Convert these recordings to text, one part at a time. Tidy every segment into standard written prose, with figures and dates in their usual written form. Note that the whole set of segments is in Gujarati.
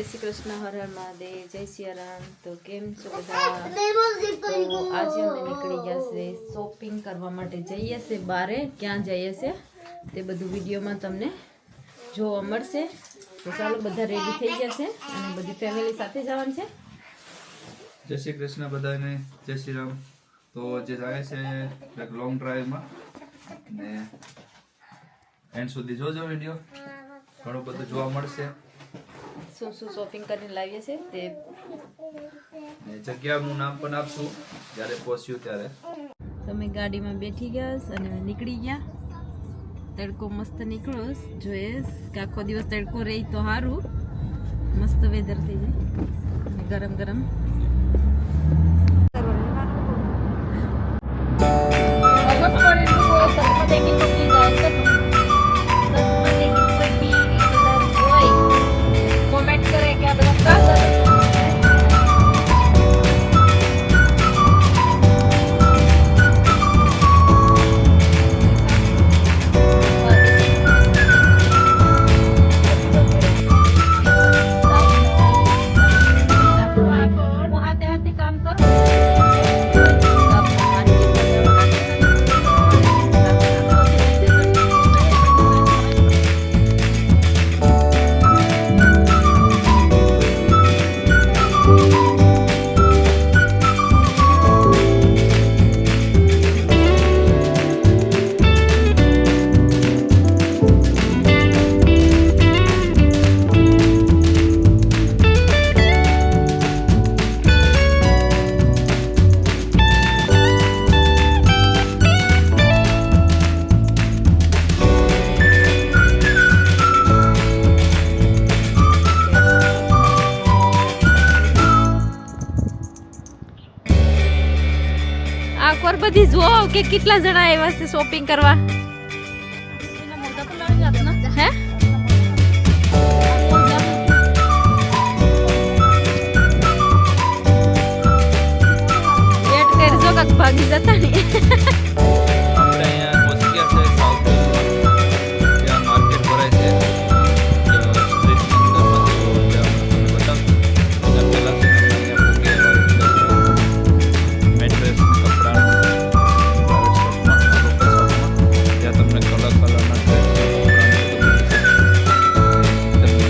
જય શ્રી કૃષ્ણ, હર હર મહાદેવ, જય સિયારામ। તો કેમ છો બધા? તો આજે અમે નીકળી ગયા છે શોપિંગ કરવા માટે, જઈએ છે બારે। ક્યાં જઈએ છે તે બધું વિડીયોમાં તમને જોવા મળશે। તો ચાલો, બધા રેડી થઈ ગયા છે અને બધી ફેમિલી સાથે જવાનું છે। જય શ્રી કૃષ્ણ બધાને, જય શ્રી રામ। તો જે જાય છે એક લોંગ ડ્રાઈવમાં ને એન્ડ સુધી જોજો વિડીયો, ઘણું બધું જોવા મળશે। શું શું શોપિંગ કરીને લાવીએ છે તે જગ્યાનું નામ પણ આપશું જ્યારે પહોંચ્યું ત્યારે। તમે ગાડીમાં બેઠી ગયા અને નીકળી ગયા। તડકો મસ્ત નીકળ્યો, જોઈએ કે આખો દિવસ તડકો રહી તો સારું, મસ્ત વેધર થઈ જાય અને ગરમ ગરમ। આખોર બધી જોવો કે કેટલા જણા આવ્યા છે શોપિંગ કરવા। હે વેટ કરજો કાક ભાગી જતા ને। આપણે અહીંયા પહોંચી ગયા છે સાઉથ, ત્યાં માર્કેટ ભરાય છે સ્ટ્રીટની અંદર। તો ત્યાં તમને બતાવું, ત્યાં પહેલાં મેટ્રેસ, કપડાં, ત્યાં તમને કલર કલરના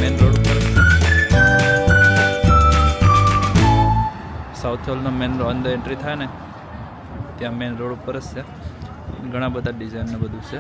મેન રોડ ઉપર સાઉથ હોલનો મેન અંદર એન્ટ્રી થાય ને ત્યાં મેન રોડ ઉપર જ છે। ઘણા બધા ડિઝાઇન ને બધું છે।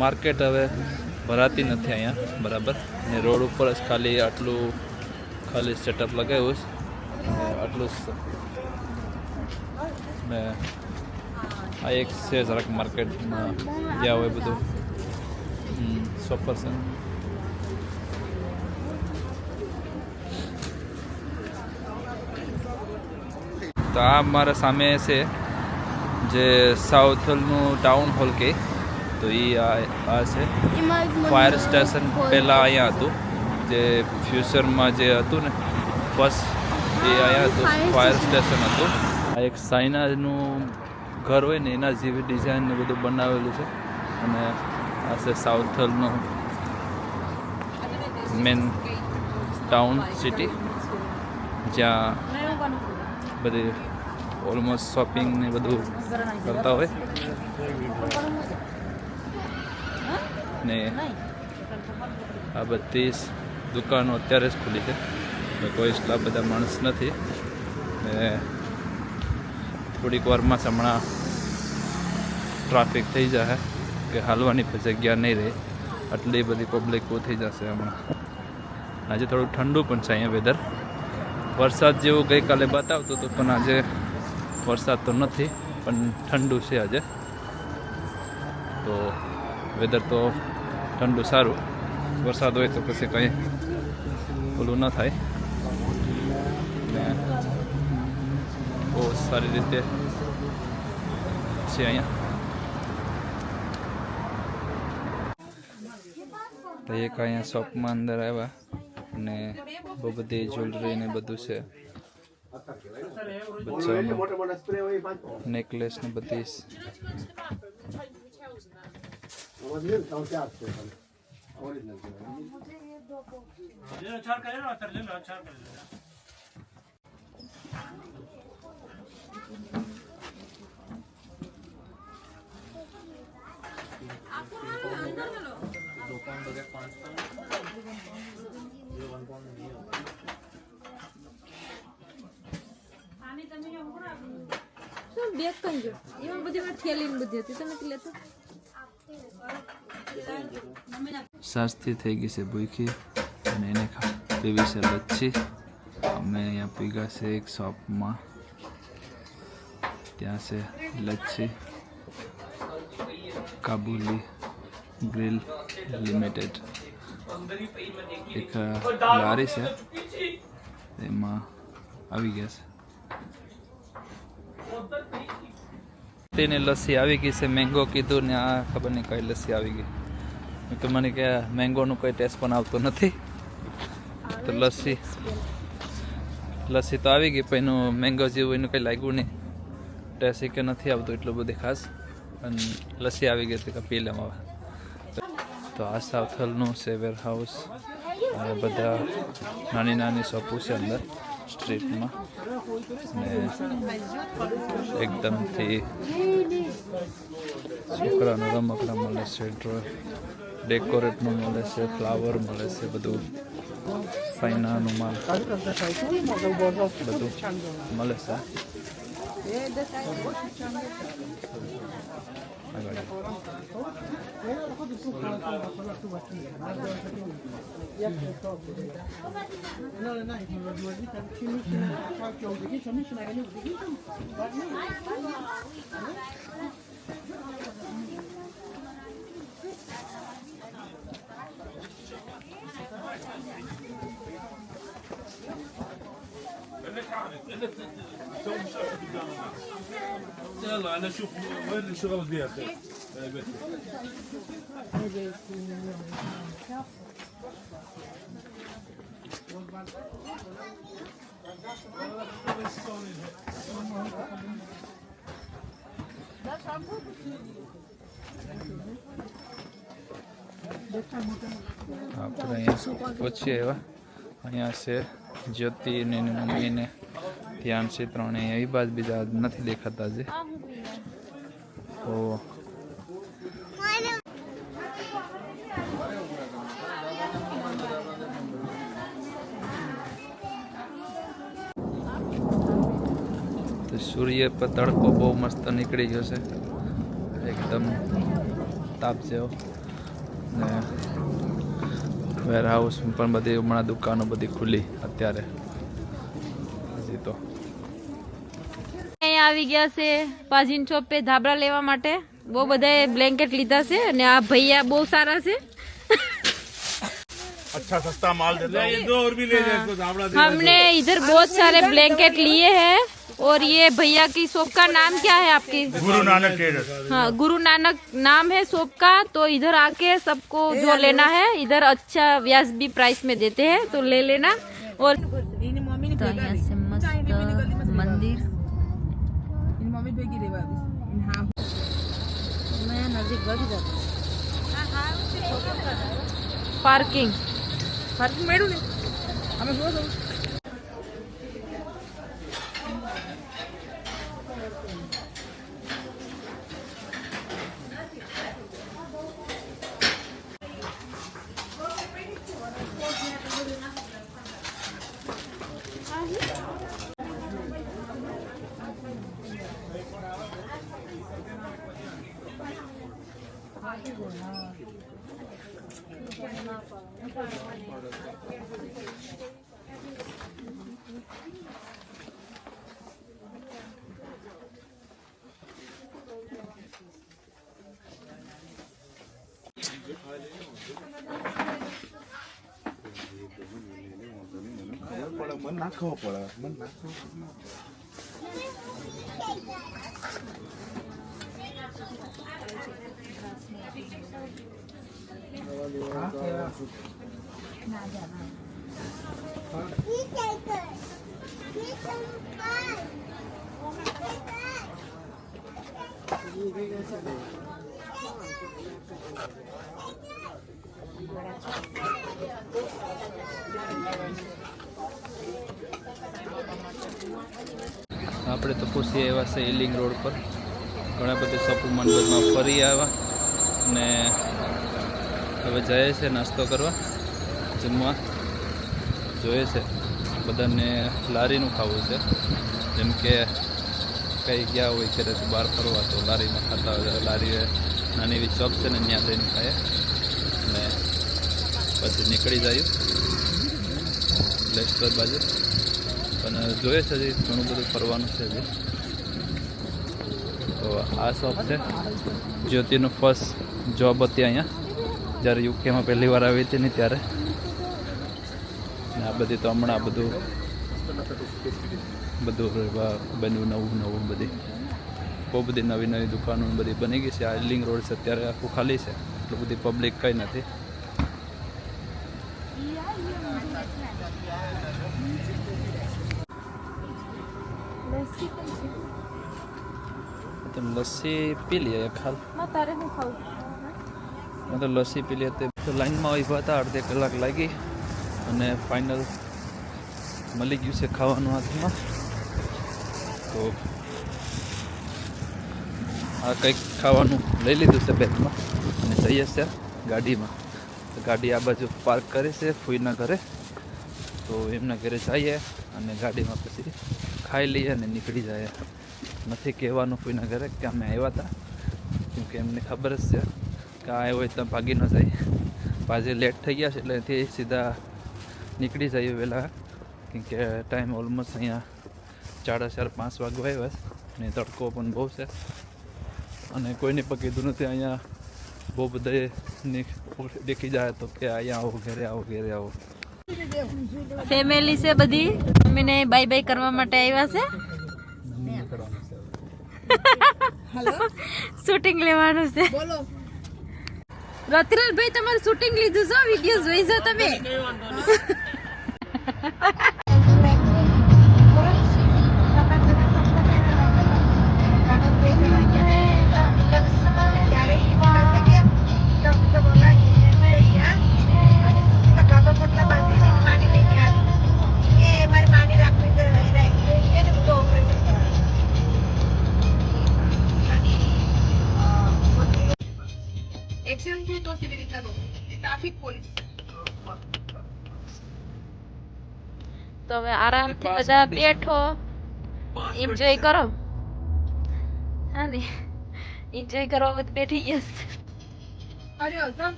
માર્કેટ હવે ભરાતી નથી અહીંયા બરાબર, ને રોડ ઉપર જ ખાલી આટલું ખાલી સેટઅપ લગાવ્યું છે આટલું ને આ એક છે જરાક માર્કેટમાં જ્યાં હોય બધું શોપર છે। તો આ મારા સામે છે જે સાઉથ હોલનું ટાઉન હોલ કે, તો એ આ છે ફાયર સ્ટેશન। પહેલાં અહીંયા હતું, જે ફ્યુચરમાં જે હતું ને ફર્સ્ટ, એ અહીંયા હતું ફાયર સ્ટેશન હતું। આ એક ચાઇનાનું ઘર હોય ને એના જેવી ડિઝાઇન ને બધું બનાવેલું છે। અને આ છે સાઉથ હોલનું મેન ટાઉન સિટી, જ્યાં બધી ઓલમોસ્ટ શોપિંગ ને બધું કરતા હોય ને। આ બધી દુકાનો અત્યારે જ ખુલી છે। તો કોઈ એટલા બધા માણસ નથી ને થોડીક વારમાં હમણાં ટ્રાફિક થઈ જશે કે હાલવાની જગ્યા નહીં રહે, આટલી બધી પબ્લિક થઈ જશે હમણાં. આજે થોડું ઠંડુ પણ છે અહીંયા વેધર. વરસાદ જેવું ગઈકાલે બતાવતું હતું પણ આજે વરસાદ તો નથી, પણ ઠંડુ છે આજે. તો વેધર તો ઠંડુ સારું, વરસાદ હોય તો પછી કંઈ ઓલું ન થાય ને બહુ સારી રીતે છે અહીંયા. તો એક અહીંયા શોપમાં અંદર આવ્યા અને બહુ બધી જ્વેલરી ને બધું છે, બચ્ચાઓનું નેકલેસ ને બધી. બેગ કઈ ગયો એમાં બધી થેલી બધી હતી, તમે લેતો. સાસ્તી થઈ ગઈ છે ભૂખી અને એને પીવી છે લચ્છી. અમે અહીંયા પીગા છે એક શોપમાં, ત્યાં છે લચ્છી કાબુલી ગ્રીલ લિમિટેડ. એક લારી છે એમાં આવી ગયા છે. તેની લસ્સી આવી ગઈ છે, મેંગો કીધું ને આ ખબર નહીં કઈ લસ્સી આવી ગઈ. તો મને કે મેંગોનું કોઈ ટેસ્ટ પણ આવતો નથી, તો લસ્સી તો આવી ગઈ પણ એનું મેંગો જેવું એનું કંઈ લાગ્યું નહીં, ટેસ્ટ કે નથી આવતું એટલું બધું ખાસ, પણ લસ્સી આવી ગઈ હતી કે પી લેવા. તો આ સાઉથલનું છે વેર હાઉસ, બધા નાની નાની શોપો છે અંદર સ્ટ્રીટમાં ને એકદમથી છોકરાનું રમકડા મળે છે, ડેકોરેટનું મળે છે, ફ્લાવર મળે છે, બધું ફાઈનાનું માલ બધું મળે છે. يلا انا اشوف وين الشغل فيها خير. આપણે અહીંયા પહોંચી આવ્યા. અહીંયા છે જ્યોતિ ને એની મમ્મી ને ધ્યાન છે, ત્રણે એ બાદ બીજા નથી દેખાતા છે. તો સૂર્ય પર તડકો બહુ મસ્ત નીકળી ગયો છે, એકદમ તાપ જેવો. ને વેર હાઉસ પણ બધી હમણાં દુકાનો બધી ખુલી અત્યારે હજી તો. અહીંયા આવી ગયા છે પાજીન શોપ પે ધાબળા લેવા માટે. બહુ બધાએ બ્લેન્કેટ લીધા છે અને આ ભૈયા બહુ સારા છે. अच्छा सस्ता माल देता है, ये दो और भी ले जाए इसको धाबड़ा दे. हमने इधर बहुत सारे ब्लैंकेट लिए हैं और ये भैया की शॉप का नाम क्या है आपकी? गुरु नानक ट्रेडर्स. हाँ, गुरु नानक नाम है शॉप का. तो इधर आके सबको जो लेना है इधर अच्छा व्याजबी प्राइस में देते हैं, तो ले लेना. और तो यहाँ से मस्त मंदिर पार्किंग મેળું ને અમે જોવો મન નાખવો પડે મન નાખવો આપણે તો પૂછી આવ્યા છે ઇલિંગ રોડ પર ઘણા બધા શોપિંગ મંડળમાં ફરી આવ્યા અને હવે જાય છે નાસ્તો કરવા જમવા જોઈએ છે બધાને લારીનું ખાવું છે જેમ કે કંઈ ગયા હોય ઘરેથી બહાર ફરવા તો લારીમાં ખાતા હોય લારી નાની એવી ચોક છે ને ત્યાં જઈને ખાય અને પછી નીકળી જાય લેસ્ટર બાજુ પણ જોઈએ છે હજી ઘણું બધું ફરવાનું છે હજી તો આ શોપ છે જ્યોતિનું ફર્સ્ટ જોબ હતી અહીંયા જ્યારે યુકેમાં પહેલી વાર આવી હતી ને ત્યારે આ બધી તો હમણાં બધું બન્યું નવું બધી બહુ બધી નવી નવી દુકાનો બધી બની ગઈ છે આ ઇલિંગ રોડ છે અત્યારે આખું ખાલી છે એટલું બધી પબ્લિક કંઈ નથી તો લસ્સી પી લઈએ હાલ તારે હું ખાવું મેં તો લસ્સી પી લઈએ તો લાઈનમાં ઊભા હતા અડધી કલાક લાગી અને ફાઇનલ મળી ગયું છે ખાવાનું હાથમાં તો આ કંઈક ખાવાનું લઈ લીધું છે બેગમાં અને જઈએ છે ગાડીમાં તો ગાડી આ બાજુ પાર્ક કરી છે ફૂઈના ઘરે તો એમના ઘરે જઈએ અને ગાડીમાં પછી ખાઈ લઈએ અને નીકળી જાય નથી કહેવાનું ફૂઈના ઘરે કે અમે આવ્યા હતા કેમકે એમને ખબર જ છે કે આ હોય તો ભાગી ન જાય આજે લેટ થઈ ગયા છે એટલે એથી સીધા નીકળી જઈએ વહેલા કેમકે ટાઈમ ઓલમોસ્ટ અહીંયા 4:30-5 વાગવા આવ્યા છે ને તડકો પણ બહુ છે અને કોઈને પણ કીધું નથી અહીંયા બહુ બધા દેખી જાય તો કે અહીંયા આવો ઘરે આવો ફેમિલી છે બધી મમ્મીને બાય બાય કરવા માટે આવ્યા છે શૂટિંગ લેવાનું છે બોલો રતિલાલભાઈ તમારું શૂટિંગ લીધું છે વિડિયો જોઈ જો તમે તો હવે આરામથી બધા બેઠો એન્જોય કરો હા ને એન્જોય કરવા બધું બેઠી ગયા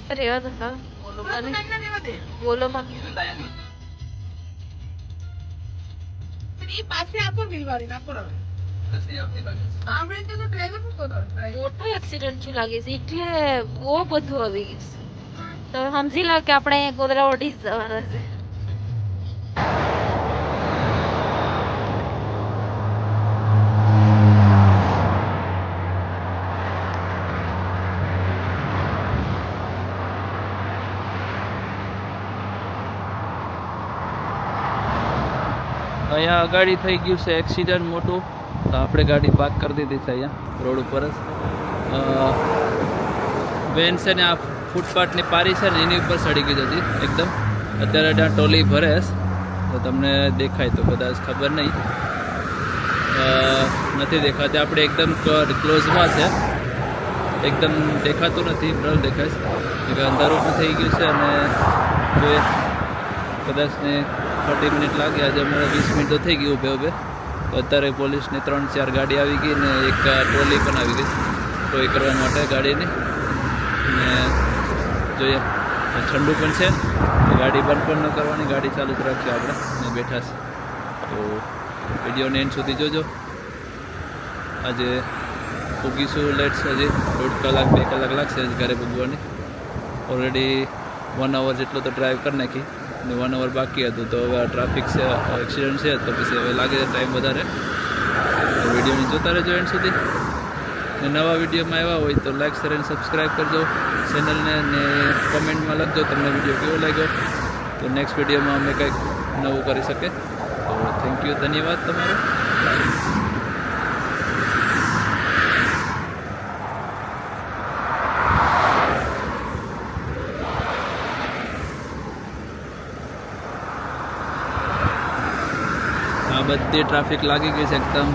અરે બોલો મમ્મી મોટો એક્સિડન્ટ શું લાગે છે એટલે બહુ બધું આવી ગયું તો સમજી લો કે આપણે ગોધરા ઓડી જવાના છે અહીંયા અગાડી થઈ ગયું છે એક્સિડન્ટ મોટું તો આપણે ગાડી પાર્ક કરી દીધી છે અહીંયા રોડ ઉપર જ વેન છે ને આ ફૂટપાથની પારી છે ને એની ઉપર સડી ગઈ હતી એકદમ અત્યારે ત્યાં ટોલી ભરે તો તમને દેખાય તો કદાચ ખબર નહીં નથી દેખાતી આપણે એકદમ ક્લોઝમાં છે એકદમ દેખાતું નથી બ્લર દેખાય છે અંધારું પણ થઈ ગયું છે અને જોઈએ કદાચ ને 30 મિનિટ લાગે આજે અમારે 20 મિનિટ તો થઈ ગઈ ઊભે તો અત્યારે પોલીસની 3-4 ગાડી આવી ગઈ ને એક ટ્રોલી પણ આવી ગઈ ટોય કરવા માટે ગાડીની ને જોઈએ ઠંડુ પણ છે ગાડી બંધ પણ ન કરવાની ગાડી ચાલુ જ રાખીએ આપણે ને બેઠા છે તો વિડીયોને એન્ડ સુધી જોજો આજે પૂગીશું લેટ છે હજી 1.5 કલાક 2 કલાક લાગશે ઘરે પૂગવાની ઓલરેડી 1 અવર જેટલો તો ડ્રાઈવ કરી નાખી ને 1 અવર બાકી હતું તો હવે ટ્રાફિક છે એક્સિડન્ટ છે તો પછી હવે લાગે ટાઈમ વધારે તો વિડીયોને જોતા રહેજો એન્ડ સુધી ને નવા વિડીયોમાં આવ્યા હોય તો લાઈક શેર અને સબસ્ક્રાઈબ કરજો ચેનલને ને કમેન્ટમાં લખજો તમને વિડીયો કેવો લાગ્યો તો નેક્સ્ટ વિડીયોમાં અમે કંઈક નવું કરી શકીએ તો થેન્ક યુ ધન્યવાદ તમારો આ બધી ટ્રાફિક લાગી ગઈ છે એકદમ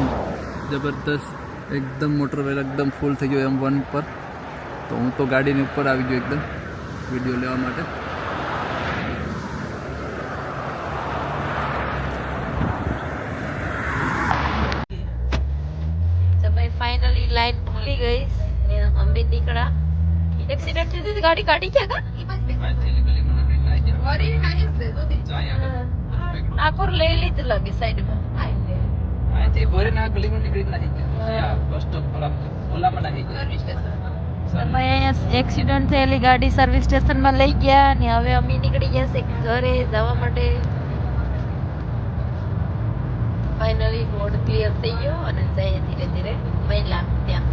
જબરદસ્ત એકદમ મોટર વેલ એકદમ ફૂલ થઈ ગયો M1 પર તો હું તો ગાડીની ઉપર આવી ગયો એકદમ વિડીયો લેવા માટે तो भाई फाइनली लाइन खुली गई ने हम भी निकला एक्सीडेंट थी थी गाड़ी गाड़ी क्या का अरे नागपुर ले ली तो लगी साइड में एक्सीडेंट થયેલી ગાડી સર્વિસ સ્ટેશનમાં લઈ ગયા ને હવે અમે નીકળી જશે ઘરે જવા માટે ફાઇનલી રોડ ક્લિયર થઈ ગયો અને જઈએ ધીરે ધીરે મહિલા ત્યાં